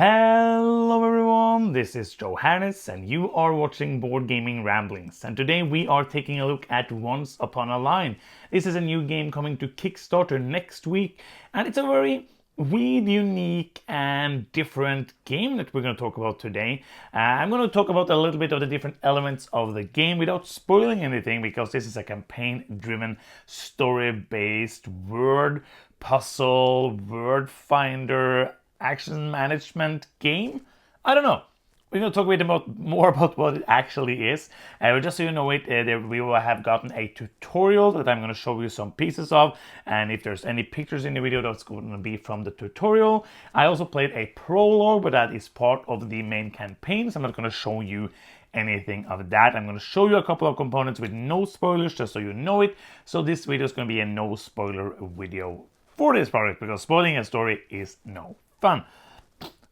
Hello everyone, this is Johannes and you are watching Board Gaming Ramblings, and today we are taking a look at Once Upon a Line. This is a new game coming to Kickstarter next week, and it's a very weird, unique and different game that we're going to talk about today. I'm going to talk about a little bit of the different elements of the game without spoiling anything, because this is a campaign-driven, story-based word puzzle, word finder, action management game. I don't know. We're going to talk a bit more about what it actually is. Just so you know it, we will have gotten a tutorial that I'm going to show you some pieces of. And if there's any pictures in the video, that's going to be from the tutorial. I also played a prologue, but that is part of the main campaign. So I'm not going to show you anything of that. I'm going to show you a couple of components with no spoilers, just so you know it. So this video is going to be a no spoiler video for this project, because spoiling a story is no fun.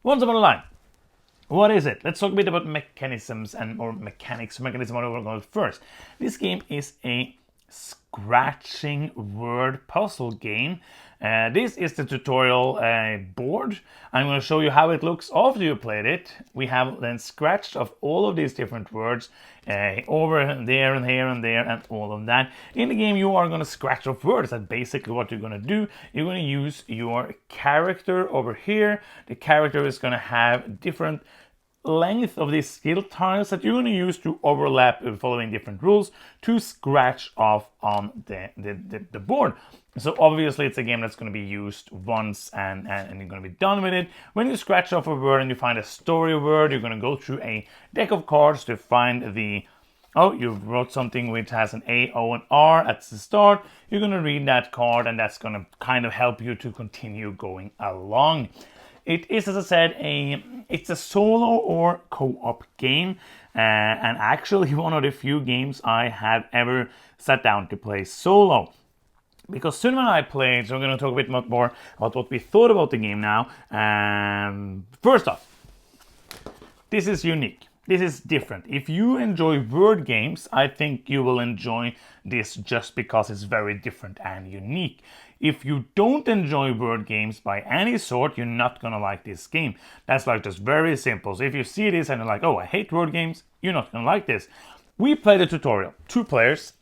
Once Upon a Line. What is it? Let's talk a bit about mechanisms or mechanism what we're going first. This game is a scratching word puzzle game. This is the tutorial board. I'm going to show you how it looks after you played it. We have then scratched off all of these different words over and there and here and there and all of that. In the game you are going to scratch off words. That's basically what you're going to do. You're going to use your character over here. The character is going to have different length of these skill tiles that you're going to use to overlap following different rules to scratch off on the board. So obviously it's a game that's going to be used once and you're going to be done with it. When you scratch off a word and you find a story word, you're going to go through a deck of cards to find you wrote something which has an A, O, and R at the start. You're going to read that card, and that's going to kind of help you to continue going along. It is, as I said, it's a solo or co-op game, and actually one of the few games I have ever sat down to play solo. Because Sunil and I played, so we're going to talk a bit more about what we thought about the game now. First off, this is unique. This is different. If you enjoy word games, I think you will enjoy this just because it's very different and unique. If you don't enjoy word games by any sort, you're not going to like this game. That's like just very simple. So if you see this and you're like, oh, I hate word games, you're not going to like this. We played a tutorial. 2 players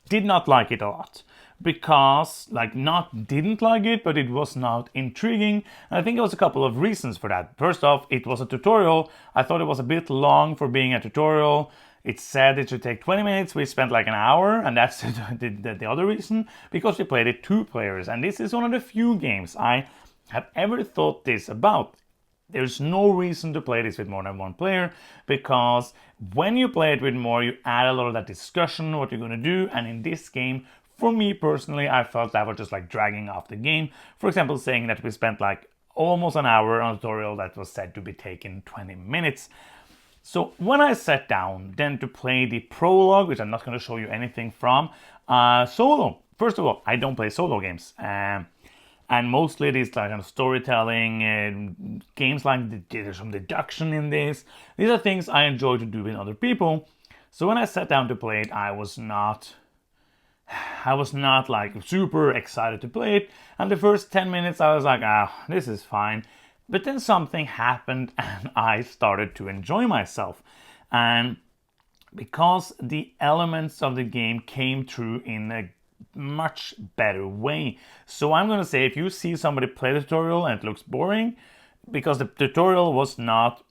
did not like it a lot. Because, didn't like it, but it was not intriguing. And I think there was a couple of reasons for that. First off, it was a tutorial. I thought it was a bit long for being a tutorial. It said it should take 20 minutes. We spent like an hour, and that's the other reason, because we played it 2 players. And this is one of the few games I have ever thought this about. There's no reason to play this with more than 1 player, because when you play it with more, you add a lot of that discussion, what you're going to do. And in this game, for me personally, I felt that was just like dragging off the game. For example, saying that we spent like almost an hour on a tutorial that was said to be taking 20 minutes. So when I sat down then to play the prologue, which I'm not going to show you anything from, solo. First of all, I don't play solo games. And mostly it is like kind of storytelling, games like there's some deduction in this. These are things I enjoy to do with other people. So when I sat down to play it, I was not like super excited to play it. And the first 10 minutes I was like, this is fine. But then something happened and I started to enjoy myself. And because the elements of the game came through in a much better way. So I'm going to say, if you see somebody play the tutorial and it looks boring, because the tutorial was not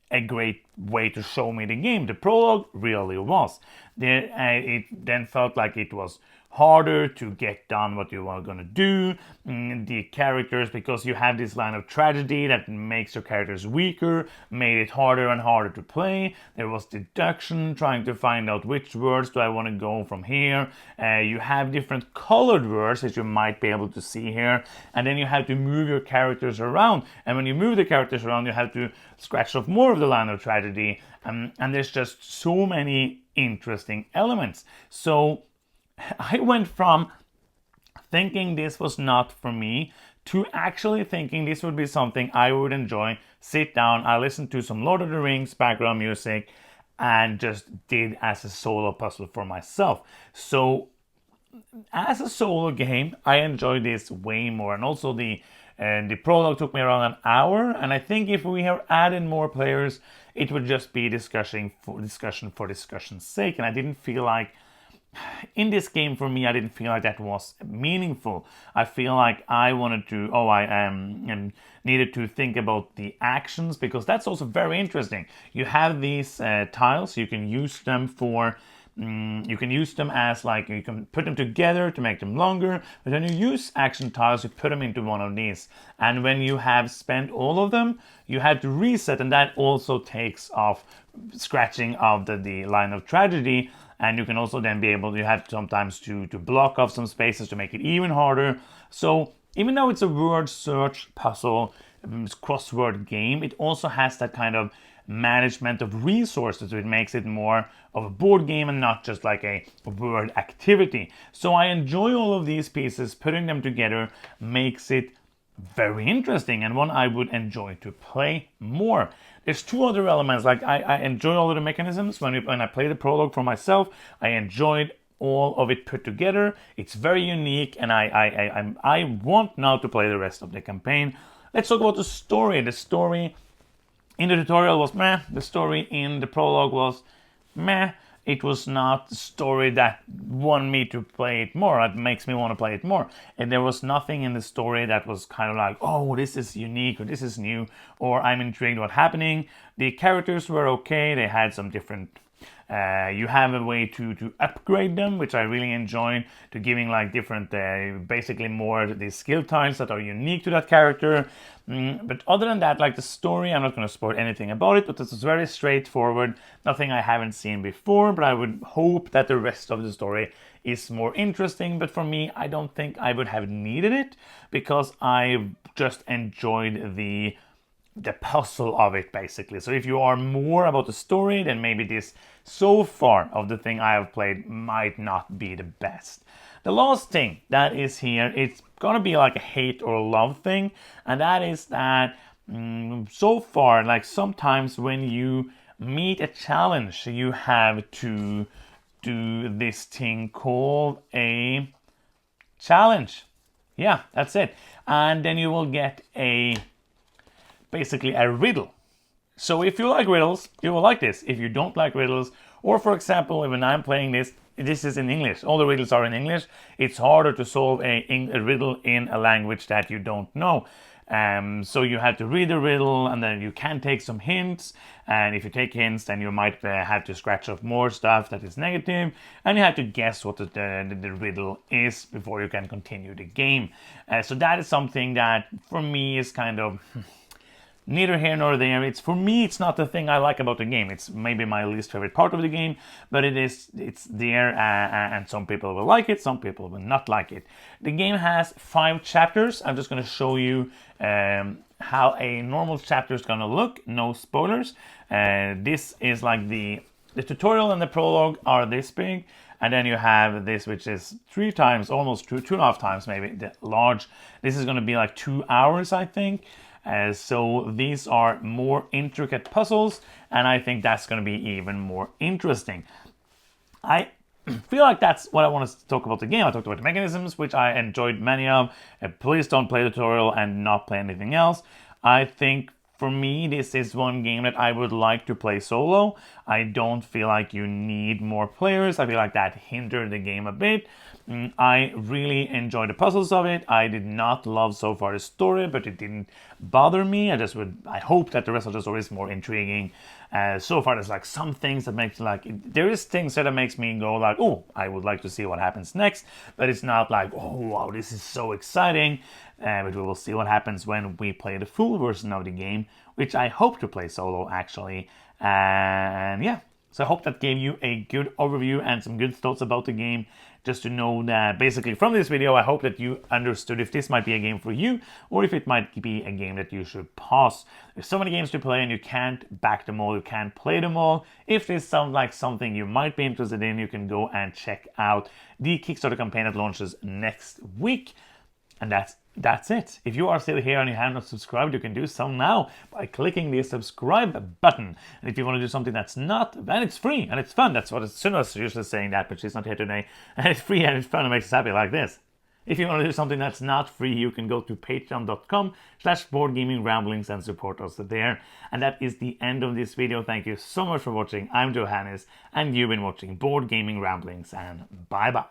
a great way to show me the game. The prologue really was. It then felt like it was harder to get done what you were going to do. The characters, because you have this line of tragedy that makes your characters weaker, made it harder and harder to play. There was deduction, trying to find out which words do I want to go from here. You have different colored words that you might be able to see here, and then you have to move your characters around. And when you move the characters around, you have to scratch off more of the line of tragedy. And there's just so many interesting elements. So I went from thinking this was not for me to actually thinking this would be something I would enjoy. Sit down, I listened to some Lord of the Rings background music and just did as a solo puzzle for myself. So as a solo game, I enjoy this way more. And also the And the prologue took me around an hour, and I think if we have added more players, it would just be discussion for discussion's sake, and I didn't feel like in this game, for me, I didn't feel like that was meaningful. I feel like I wanted to, and needed to think about the actions, because that's also very interesting. You have these tiles, you can use them for, you can use them as like, you can put them together to make them longer, but when you use action tiles, you put them into one of these. And when you have spent all of them, you have to reset, and that also takes off scratching of the line of tragedy. And you can also then be able, you have sometimes to block off some spaces to make it even harder. So even though it's a word search puzzle crossword game, it also has that kind of management of resources, which makes it more of a board game and not just like a word activity. So I enjoy all of these pieces. Putting them together makes it very interesting, and one I would enjoy to play more. There's two other elements. Like I enjoy all of the mechanisms. When I play the prologue for myself, I enjoyed all of it put together. It's very unique, and I want now to play the rest of the campaign. Let's talk about the story. The story in the tutorial was meh. The story in the prologue was meh. It was not the story that won me to play it more. It makes me want to play it more. And there was nothing in the story that was kind of like, oh, this is unique, or this is new, or I'm intrigued what's happening. The characters were okay. They had some different... you have a way to upgrade them, which I really enjoyed, to giving like different, basically more the skill tiles that are unique to that character. But other than that, like the story, I'm not going to spoil anything about it, but this is very straightforward, nothing I haven't seen before, but I would hope that the rest of the story is more interesting. But for me, I don't think I would have needed it, because I just enjoyed the puzzle of it, basically. So if you are more about the story, then maybe this, so far of the thing I have played, might not be the best. The last thing that is here, it's gonna be like a hate or love thing, and that is that so far, like sometimes when you meet a challenge, you have to do this thing called a challenge. Yeah, that's it. And then you will get basically a riddle. So if you like riddles, you will like this. If you don't like riddles, or for example, when I'm playing this is in English. All the riddles are in English. It's harder to solve a riddle in a language that you don't know. So you have to read the riddle, and then you can take some hints. And if you take hints, then you might have to scratch off more stuff that is negative. And you have to guess what the riddle is before you can continue the game. So that is something that for me is kind of... neither here nor there. For me, it's not the thing I like about the game. It's maybe my least favorite part of the game, but it's there, and some people will like it, some people will not like it. The game has 5 chapters. I'm just going to show you how a normal chapter is going to look. No spoilers. This is like the tutorial and the prologue are this big, and then you have this, which is 3 times, almost 2.5 times maybe the large. This is going to be like 2 hours, I think. So these are more intricate puzzles, and I think that's going to be even more interesting. I feel like that's what I want to talk about the game. I talked about the mechanisms, which I enjoyed many of. Please don't play the tutorial and not play anything else. I think for me, this is one game that I would like to play solo. I don't feel like you need more players. I feel like that hindered the game a bit. I really enjoy the puzzles of it. I did not love so far the story, but it didn't bother me. I hope that the rest of the story is more intriguing. So far, there's like some things that makes there is things that makes me go like, oh, I would like to see what happens next. But it's not like, oh wow, this is so exciting. But we will see what happens when we play the full version of the game, which I hope to play solo actually. And yeah, so I hope that gave you a good overview and some good thoughts about the game. Just to know that basically from this video, I hope that you understood if this might be a game for you, or if it might be a game that you should pause. There's so many games to play, and you can't back them all, you can't play them all. If this sounds like something you might be interested in, you can go and check out the Kickstarter campaign that launches next week. And that's it. If you are still here and you have not subscribed, you can do so now by clicking the subscribe button. And if you want to do something that's not, then it's free and it's fun. That's what Sunna's usually saying that, but she's not here today. And it's free and it's fun and makes us happy like this. If you want to do something that's not free, you can go to patreon.com/boardgamingramblings and support us there. And that is the end of this video. Thank you so much for watching. I'm Johannes, and you've been watching Board Gaming Ramblings, and bye bye.